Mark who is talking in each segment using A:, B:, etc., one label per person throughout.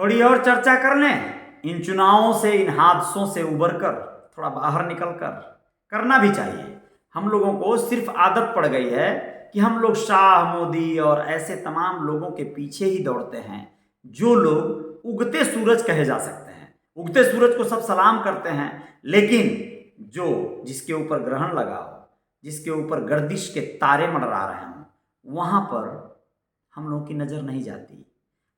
A: थोड़ी और चर्चा कर लें इन चुनावों से, इन हादसों से उबर कर, थोड़ा बाहर निकल कर। करना भी चाहिए। हम लोगों को सिर्फ आदत पड़ गई है कि हम लोग शाह, मोदी और ऐसे तमाम लोगों के पीछे ही दौड़ते हैं जो लोग उगते सूरज कहे जा सकते हैं। उगते सूरज को सब सलाम करते हैं, लेकिन जिसके ऊपर ग्रहण लगा हो, जिसके ऊपर गर्दिश के तारे मंडरा रहे हों, वहां पर हम लोगों की नजर नहीं जाती।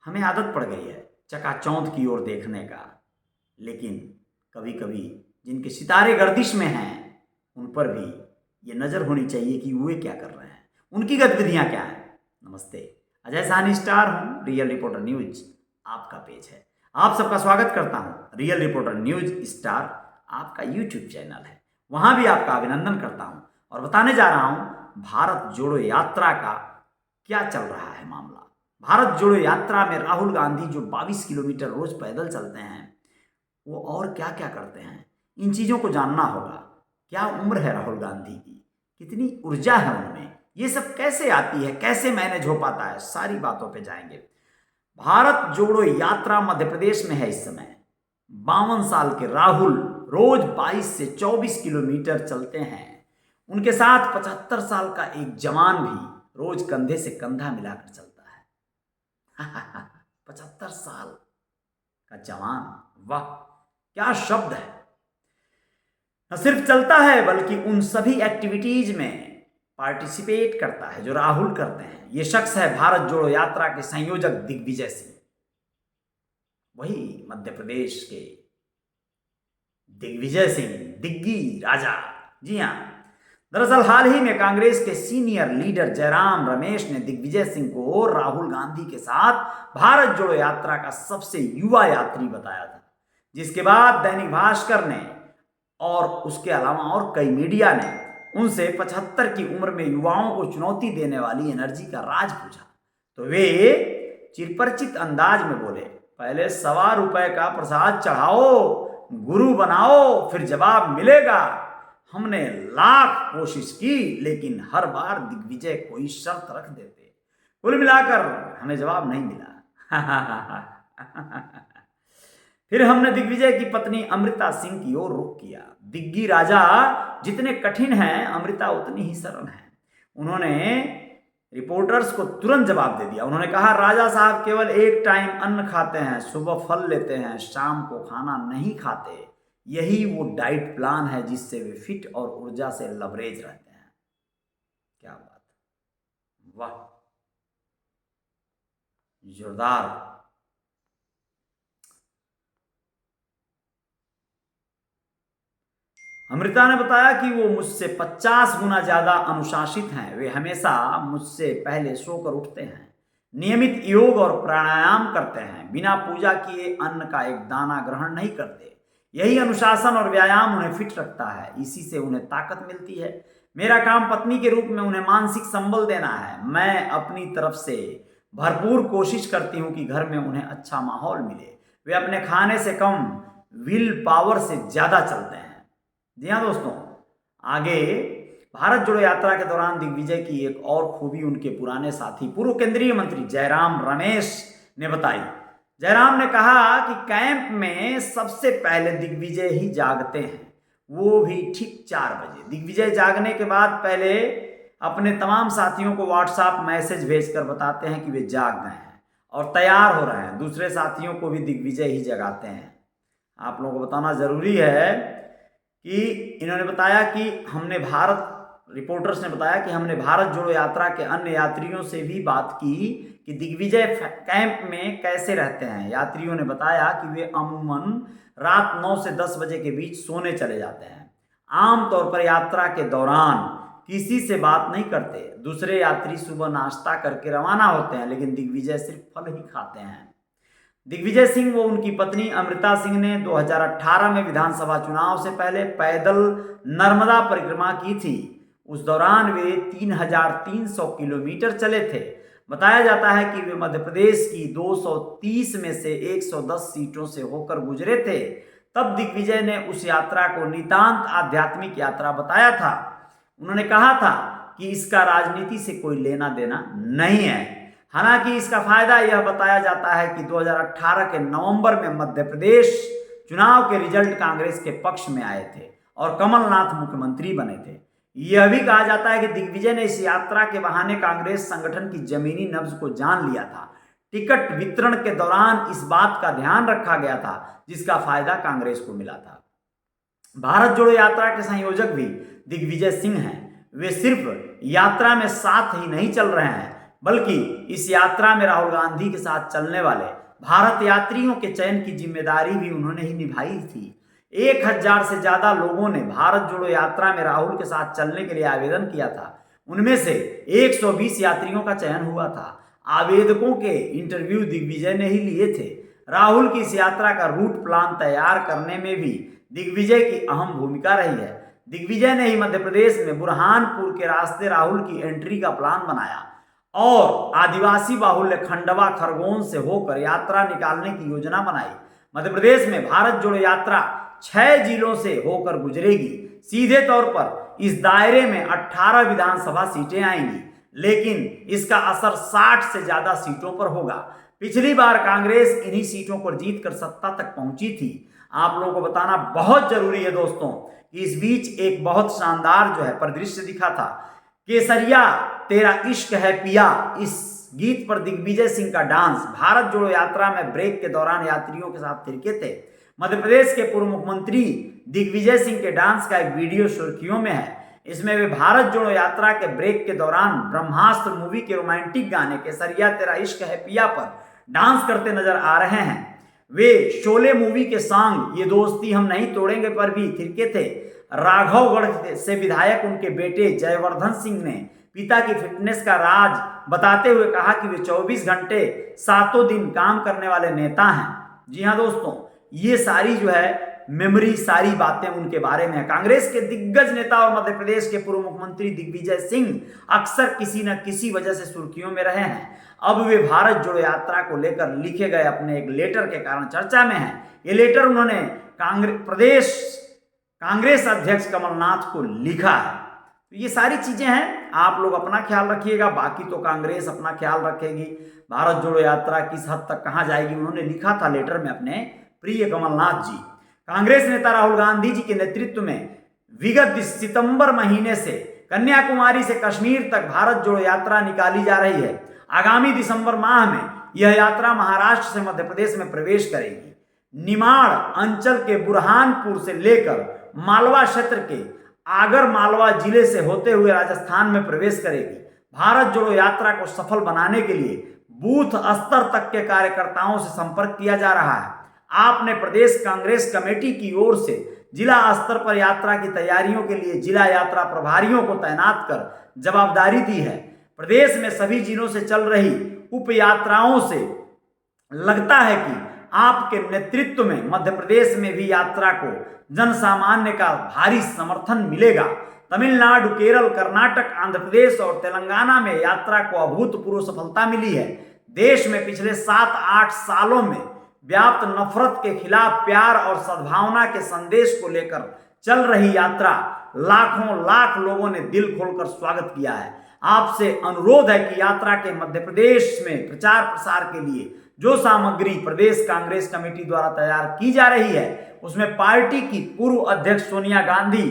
A: हमें आदत पड़ गई है चकाचौंध की ओर देखने का, लेकिन कभी कभी जिनके सितारे गर्दिश में हैं उन पर भी ये नज़र होनी चाहिए कि वे क्या कर रहे हैं, उनकी गतिविधियां क्या हैं। नमस्ते, अजय साहनी स्टार हूं, रियल रिपोर्टर न्यूज आपका पेज है। आप सबका स्वागत करता हूं। रियल रिपोर्टर न्यूज स्टार आपका यूट्यूब चैनल है, वहां भी आपका अभिनंदन करता हूं और बताने जा रहा हूं भारत जोड़ो यात्रा का क्या चल रहा है मामला। भारत जोड़ो यात्रा में राहुल गांधी जो 22 किलोमीटर रोज पैदल चलते हैं, वो और क्या क्या करते हैं, इन चीज़ों को जानना होगा। क्या उम्र है राहुल गांधी की, कितनी ऊर्जा है उनमें, ये सब कैसे आती है, कैसे मैनेज हो पाता है, सारी बातों पे जाएंगे। भारत जोड़ो यात्रा मध्य प्रदेश में है इस समय। 52 साल के राहुल रोज 22 से 24 किलोमीटर चलते हैं। उनके साथ 75 साल का एक जवान भी रोज कंधे से कंधा मिलाकर चलता है। 75 साल का जवान, वाह क्या शब्द है। न सिर्फ चलता है बल्कि उन सभी एक्टिविटीज में पार्टिसिपेट करता है जो राहुल करते हैं। यह शख्स है भारत जोड़ो यात्रा के संयोजक दिग्विजय सिंह, वही मध्य प्रदेश के दिग्विजय सिंह, दिग्गी राजा। जी हां, दरअसल हाल ही में कांग्रेस के सीनियर लीडर जयराम रमेश ने दिग्विजय सिंह को राहुल गांधी के साथ भारत जोड़ो यात्रा का सबसे युवा यात्री बताया था, जिसके बाद दैनिक भास्कर ने और उसके अलावा और कई मीडिया ने उनसे 75 की उम्र में युवाओं को चुनौती देने वाली एनर्जी का राज पूछा, तो वे चिरपरिचित अंदाज में बोले, पहले ₹1.25 का प्रसाद चढ़ाओ, गुरु बनाओ, फिर जवाब मिलेगा। हमने लाख कोशिश की, लेकिन हर बार दिग्विजय कोई शर्त रख देते। कुल मिलाकर हमें जवाब नहीं मिला। फिर हमने दिग्विजय की पत्नी अमृता सिंह की ओर रुख किया। दिग्गी राजा जितने कठिन हैं, अमृता उतनी ही सरल है। उन्होंने रिपोर्टर्स को तुरंत जवाब दे दिया। उन्होंने कहा, राजा साहब केवल एक टाइम अन्न खाते हैं, सुबह फल लेते हैं, शाम को खाना नहीं खाते। यही वो डाइट प्लान है जिससे वे फिट और ऊर्जा से लबरेज रहते हैं। क्या बात, वाह, जोरदार। अमृता ने बताया कि वो मुझसे 50 गुना ज्यादा अनुशासित हैं। वे हमेशा मुझसे पहले सोकर उठते हैं, नियमित योग और प्राणायाम करते हैं, बिना पूजा किए अन्न का एक दाना ग्रहण नहीं करते। यही अनुशासन और व्यायाम उन्हें फिट रखता है, इसी से उन्हें ताकत मिलती है। मेरा काम पत्नी के रूप में उन्हें मानसिक संबल देना है। मैं अपनी तरफ से भरपूर कोशिश करती हूँ कि घर में उन्हें अच्छा माहौल मिले। वे अपने खाने से कम, विल पावर से ज्यादा चलते हैं। जी हाँ दोस्तों, आगे भारत जोड़ो यात्रा के दौरान दिग्विजय की एक और खूबी उनके पुराने साथी पूर्व केंद्रीय मंत्री जयराम रमेश ने बताई। जयराम ने कहा कि कैंप में सबसे पहले दिग्विजय ही जागते हैं, वो भी ठीक 4 बजे। दिग्विजय जागने के बाद पहले अपने तमाम साथियों को व्हाट्सएप मैसेज भेजकर बताते हैं कि वे जाग गए हैं और तैयार हो रहे हैं। दूसरे साथियों को भी दिग्विजय ही जगाते हैं। आप लोगों को बताना जरूरी है कि इन्होंने बताया कि रिपोर्टर्स ने बताया कि हमने भारत जोड़ो यात्रा के अन्य यात्रियों से भी बात की कि दिग्विजय कैंप में कैसे रहते हैं। यात्रियों ने बताया कि वे अमूमन रात 9 से 10 बजे के बीच सोने चले जाते हैं। आमतौर पर यात्रा के दौरान किसी से बात नहीं करते। दूसरे यात्री सुबह नाश्ता करके रवाना होते हैं, लेकिन दिग्विजय सिर्फ फल ही खाते हैं। दिग्विजय सिंह व उनकी पत्नी अमृता सिंह ने 2018 में विधानसभा चुनाव से पहले पैदल नर्मदा परिक्रमा की थी। उस दौरान वे 3,300 किलोमीटर चले थे। बताया जाता है कि वे मध्य प्रदेश की 230 में से 110 सीटों से होकर गुजरे थे। तब दिग्विजय ने उस यात्रा को नितांत आध्यात्मिक यात्रा बताया था। उन्होंने कहा था कि इसका राजनीति से कोई लेना देना नहीं है। हालांकि इसका फायदा यह बताया जाता है कि 2018 के नवंबर में मध्य प्रदेश चुनाव के रिजल्ट कांग्रेस के पक्ष में आए थे और कमलनाथ मुख्यमंत्री बने थे। यह भी कहा जाता है कि दिग्विजय ने इस यात्रा के बहाने कांग्रेस संगठन की जमीनी नब्ज को जान लिया था। टिकट वितरण के दौरान इस बात का ध्यान रखा गया था जिसका फायदा कांग्रेस को मिला था। भारत जोड़ो यात्रा के संयोजक भी दिग्विजय सिंह हैं। वे सिर्फ यात्रा में साथ ही नहीं चल रहे हैं बल्कि इस यात्रा में राहुल गांधी के साथ चलने वाले भारत यात्रियों के चयन की जिम्मेदारी भी उन्होंने ही निभाई थी। 1000 से ज्यादा लोगों ने भारत जोड़ो यात्रा में राहुल के साथ चलने के लिए आवेदन किया था। उनमें से 120 यात्रियों का चयन हुआ था। आवेदकों के इंटरव्यू दिग्विजय ने ही लिए थे। राहुल की इस यात्रा का रूट प्लान तैयार करने में भी दिग्विजय की अहम भूमिका रही है। दिग्विजय ने ही मध्य प्रदेश में बुरहानपुर के रास्ते राहुल की एंट्री का प्लान बनाया और आदिवासी बाहुल्य खंडवा खरगोन से होकर यात्रा निकालने की योजना बनाई। मध्य प्रदेश में भारत जोड़ो यात्रा 6 जिलों से होकर गुजरेगी। सीधे तौर पर इस दायरे में 18 विधानसभा सीटें आएंगी, लेकिन इसका असर 60 से ज्यादा सीटों पर होगा। पिछली बार कांग्रेस इन्हीं सीटों पर जीतकर सत्ता तक पहुंची थी। आप लोगों को बताना बहुत जरूरी है दोस्तों कि इस बीच एक बहुत शानदार जो है परिदृश्य दिखा था। केसरिया तेरा इश्क है पिया, इस गीत पर दिग्विजय सिंह का डांस भारत जोड़ो यात्रा में ब्रेक के दौरान यात्रियों के साथ थिरके थे। मध्य प्रदेश के पूर्व मुख्यमंत्री दिग्विजय सिंह के डांस का एक वीडियो सुर्खियों में है। इसमें वे भारत जोड़ो यात्रा के ब्रेक के दौरान ब्रह्मास्त्र मूवी के रोमांटिक गाने केसरिया तेरा इश्क है पिया पर डांस करते नजर आ रहे हैं। वे शोले मूवी के सॉन्ग ये दोस्ती हम नहीं तोड़ेंगे पर भी थिरके थे। राघवगढ़ से विधायक उनके बेटे जयवर्धन सिंह ने पिता की फिटनेस का राज बताते हुए कहा कि वे 24 घंटे 7 दिन काम करने वाले नेता हैं। जी हाँ दोस्तों, ये सारी जो है मेमोरी, सारी बातें उनके बारे में है। कांग्रेस के दिग्गज नेता और मध्य प्रदेश के पूर्व मुख्यमंत्री दिग्विजय सिंह अक्सर किसी न किसी वजह से सुर्खियों में रहे हैं। अब वे भारत जोड़ो यात्रा को लेकर लिखे गए अपने एक लेटर के कारण चर्चा में हैं। ये लेटर उन्होंने प्रदेश कांग्रेस अध्यक्ष कमलनाथ को लिखा है। तो ये सारी चीजें हैं, आप लोग अपना ख्याल रखिएगा, बाकी तो कांग्रेस अपना ख्याल रखेगी। भारत जोड़ो यात्रा किस हद तक कहां जाएगी उन्होंने लिखा था लेटर में अपने प्रिय कमलनाथ जी। कांग्रेस नेता राहुल गांधी जी के नेतृत्व में विगत सितंबर महीने से कन्याकुमारी से कश्मीर तक भारत जोड़ो यात्रा निकाली जा रही है। आगामी दिसंबर माह में यह यात्रा महाराष्ट्र से मध्य प्रदेश में प्रवेश करेगी। निमाड़ अंचल के बुरहानपुर से लेकर मालवा क्षेत्र के आगर मालवा जिले से होते हुए राजस्थान में प्रवेश करेगी। भारत जोड़ो यात्रा को सफल बनाने के लिए बूथ स्तर तक के कार्यकर्ताओं से संपर्क किया जा रहा है। आपने प्रदेश कांग्रेस कमेटी की ओर से जिला स्तर पर यात्रा की तैयारियों के लिए जिला यात्रा प्रभारियों को तैनात कर जवाबदारी दी है। प्रदेश में सभी जिलों से चल रही उप यात्राओं से लगता है कि आपके नेतृत्व में मध्य प्रदेश में भी यात्रा को जन सामान्य का भारी समर्थन मिलेगा। तमिलनाडु, केरल, कर्नाटक, आंध्र प्रदेश और तेलंगाना में यात्रा को अभूतपूर्व सफलता मिली है। देश में पिछले 7-8 सालों में व्याप्त नफरत के खिलाफ प्यार और सद्भावना के संदेश को लेकर चल रही यात्रा लाखों लाख लोगों ने दिल खोलकर स्वागत किया है। आपसे अनुरोध है कि यात्रा के मध्य प्रदेश में प्रचार प्रसार के लिए जो सामग्री प्रदेश कांग्रेस कमेटी द्वारा तैयार की जा रही है उसमें पार्टी की पूर्व अध्यक्ष सोनिया गांधी,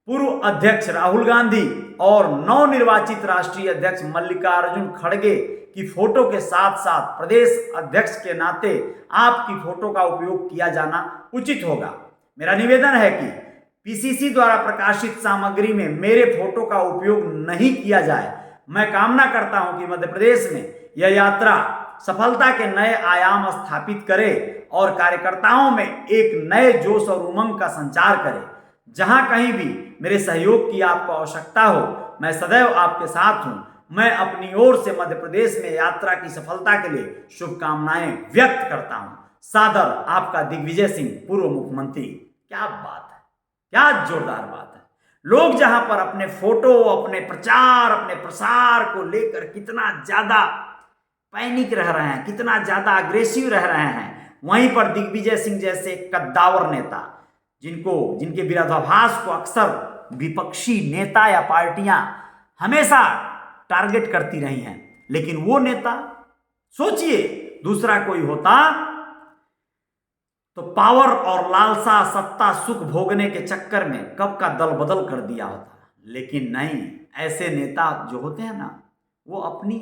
A: पूर्व अध्यक्ष राहुल गांधी और नवनिर्वाचित राष्ट्रीय अध्यक्ष मल्लिकार्जुन खड़गे की फोटो के साथ साथ प्रदेश अध्यक्ष के नाते आपकी फोटो का उपयोग किया जाना उचित होगा। मेरा निवेदन है कि पीसीसी द्वारा प्रकाशित सामग्री में मेरे फोटो का उपयोग नहीं किया जाए। मैं कामना करता हूं कि मध्य प्रदेश में यह यात्रा सफलता के नए आयाम स्थापित करे और कार्यकर्ताओं में एक नए जोश और उमंग का संचार करे। जहां कहीं भी मेरे सहयोग की आपको आवश्यकता हो, मैं सदैव आपके साथ हूं। मैं अपनी ओर से मध्य प्रदेश में यात्रा की सफलता के लिए शुभकामनाएं व्यक्त करता हूं। सादर आपका दिग्विजय सिंह, पूर्व मुख्यमंत्री। क्या बात है, क्या जोरदार बात है। लोग जहां पर अपने फोटो, अपने प्रचार, अपने प्रसार को लेकर कितना ज्यादा पैनिक रह रहे हैं, कितना ज्यादा अग्रेसिव रह रहे हैं, वहीं पर दिग्विजय सिंह जैसे कद्दावर नेता जिनके विरोधाभास को अक्सर विपक्षी नेता या पार्टियां हमेशा टारगेट करती रही हैं, लेकिन वो नेता, सोचिए दूसरा कोई होता तो पावर और लालसा, सत्ता, सुख भोगने के चक्कर में कब का दल बदल कर दिया होता। लेकिन नहीं, ऐसे नेता जो होते हैं ना, वो अपनी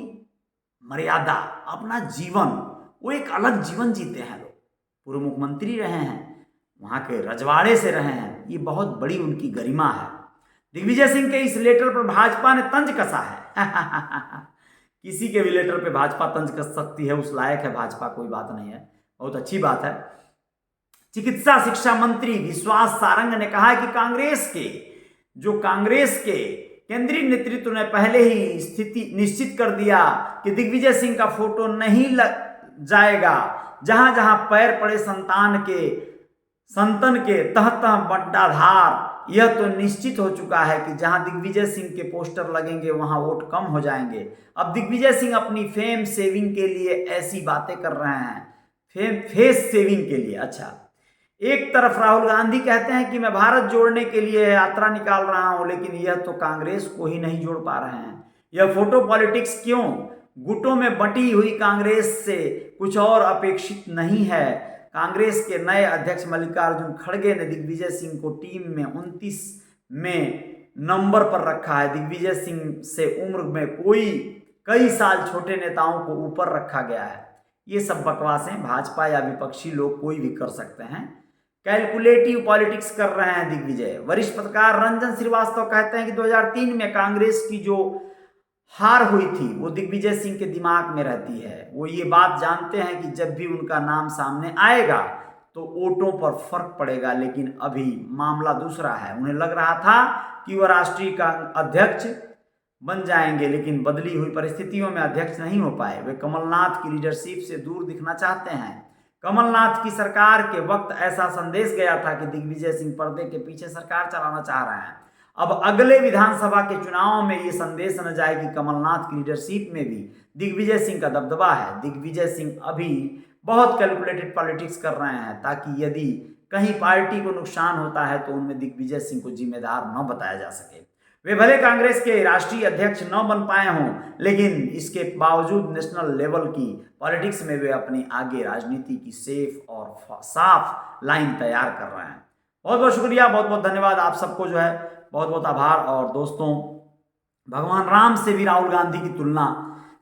A: मर्यादा, अपना जीवन, वो एक अलग जीवन जीते हैं। लोग पूर्व मुख्यमंत्री रहे हैं, वहां के रजवाड़े से रहे हैं, ये बहुत बड़ी उनकी गरिमा है। दिग्विजय सिंह के इस लेटर पर भाजपा ने तंज कसा है। किसी के भी लेटर पे भाजपा तंज कस सकती है, उस लायक है भाजपा, कोई बात नहीं है, बहुत अच्छी बात है। चिकित्सा शिक्षा मंत्री विश्वास सारंग ने कहा है कि कांग्रेस के केंद्रीय नेतृत्व ने पहले ही स्थिति निश्चित कर दिया कि दिग्विजय सिंह का फोटो नहीं लग जाएगा। जहां जहां पैर पड़े संतन के तह तह बड्डाधार। यह तो निश्चित हो चुका है कि जहां दिग्विजय सिंह के पोस्टर लगेंगे वहां वोट कम हो जाएंगे। अब दिग्विजय सिंह अपनी फेम सेविंग के लिए ऐसी बातें कर रहे हैं, फेस सेविंग के लिए। अच्छा, एक तरफ राहुल गांधी कहते हैं कि मैं भारत जोड़ने के लिए यात्रा निकाल रहा हूं, लेकिन यह तो कांग्रेस को ही नहीं जोड़ पा रहे हैं। यह फोटो पॉलिटिक्स क्यों? गुटों में बंटी हुई कांग्रेस से कुछ और अपेक्षित नहीं है। कांग्रेस के नए अध्यक्ष मल्लिकार्जुन खड़गे ने दिग्विजय सिंह को टीम में 29 में नंबर पर रखा है। दिग्विजय सिंह से उम्र में कई साल छोटे नेताओं को ऊपर रखा गया है। ये सब बकवासें भाजपा या विपक्षी लोग कोई भी कर सकते हैं। कैलकुलेटिव पॉलिटिक्स कर रहे हैं दिग्विजय। वरिष्ठ पत्रकार रंजन श्रीवास्तव कहते हैं कि 2003 में कांग्रेस की जो हार हुई थी वो दिग्विजय सिंह के दिमाग में रहती है। वो ये बात जानते हैं कि जब भी उनका नाम सामने आएगा तो वोटों पर फर्क पड़ेगा, लेकिन अभी मामला दूसरा है। उन्हें लग रहा था कि वह राष्ट्रीय का अध्यक्ष बन जाएंगे, लेकिन बदली हुई परिस्थितियों में अध्यक्ष नहीं हो पाए। वे कमलनाथ की लीडरशिप से दूर दिखना चाहते हैं। कमलनाथ की सरकार के वक्त ऐसा संदेश गया था कि दिग्विजय सिंह पर्दे के पीछे सरकार चलाना चाह रहे हैं। अब अगले विधानसभा के चुनाव में ये संदेश न जाए कि कमलनाथ की लीडरशिप में भी दिग्विजय सिंह का दबदबा है। दिग्विजय सिंह अभी बहुत कैलकुलेटेड पॉलिटिक्स कर रहे हैं, ताकि यदि कहीं पार्टी को नुकसान होता है तो उनमें दिग्विजय सिंह को जिम्मेदार न बताया जा सके। वे भले कांग्रेस के राष्ट्रीय अध्यक्ष न बन पाए हों, लेकिन इसके बावजूद नेशनल लेवल की पॉलिटिक्स में वे अपनी आगे राजनीति की सेफ और साफ लाइन तैयार कर रहे हैं। बहुत बहुत शुक्रिया, बहुत बहुत धन्यवाद आप सबको, जो है बहुत बहुत आभार। और दोस्तों, भगवान राम से भी राहुल गांधी की तुलना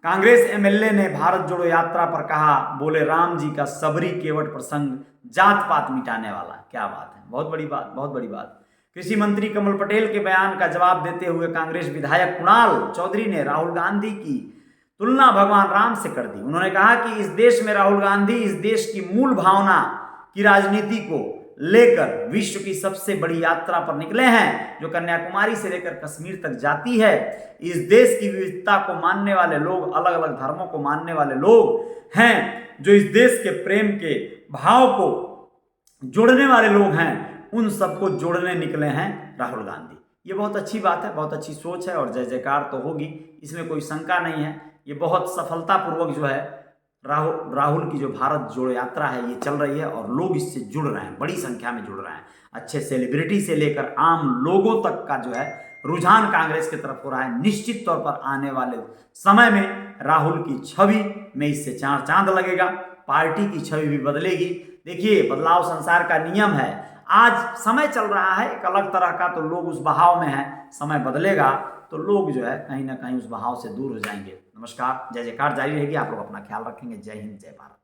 A: कांग्रेस एमएलए ने भारत जोड़ो यात्रा पर कहा। बोले राम जी का सबरी केवट प्रसंग जात पात मिटाने वाला। क्या बात है, बहुत बड़ी बात, बहुत बड़ी बात। कृषि मंत्री कमल पटेल के बयान का जवाब देते हुए कांग्रेस विधायक कुणाल चौधरी ने राहुल गांधी की तुलना भगवान राम से कर दी। उन्होंने कहा कि इस देश में राहुल गांधी इस देश की मूल भावना की राजनीति को लेकर विश्व की सबसे बड़ी यात्रा पर निकले हैं, जो कन्याकुमारी से लेकर कश्मीर तक जाती है। इस देश की विविधता को मानने वाले लोग, अलग अलग धर्मों को मानने वाले लोग हैं, जो इस देश के प्रेम के भाव को जोड़ने वाले लोग हैं, उन सबको जोड़ने निकले हैं राहुल गांधी। ये बहुत अच्छी बात है, बहुत अच्छी सोच है और जय जयकार तो होगी, इसमें कोई शंका नहीं है। ये बहुत सफलतापूर्वक जो है राहुल की जो भारत जोड़ो यात्रा है ये चल रही है और लोग इससे जुड़ रहे हैं, बड़ी संख्या में जुड़ रहे हैं। अच्छे सेलिब्रिटी से लेकर आम लोगों तक का जो है रुझान कांग्रेस की तरफ हो रहा है। निश्चित तौर पर आने वाले समय में राहुल की छवि में इससे चार चांद लगेगा, पार्टी की छवि भी बदलेगी। देखिए, बदलाव संसार का नियम है। आज समय चल रहा है एक अलग तरह का, तो लोग उस बहाव में हैं। समय बदलेगा तो लोग जो है कहीं ना कहीं उस बहाव से दूर हो जाएंगे। नमस्कार, जय जयकार जारी रहेगी। आप लोग अपना ख्याल रखेंगे। जय हिंद, जय भारत।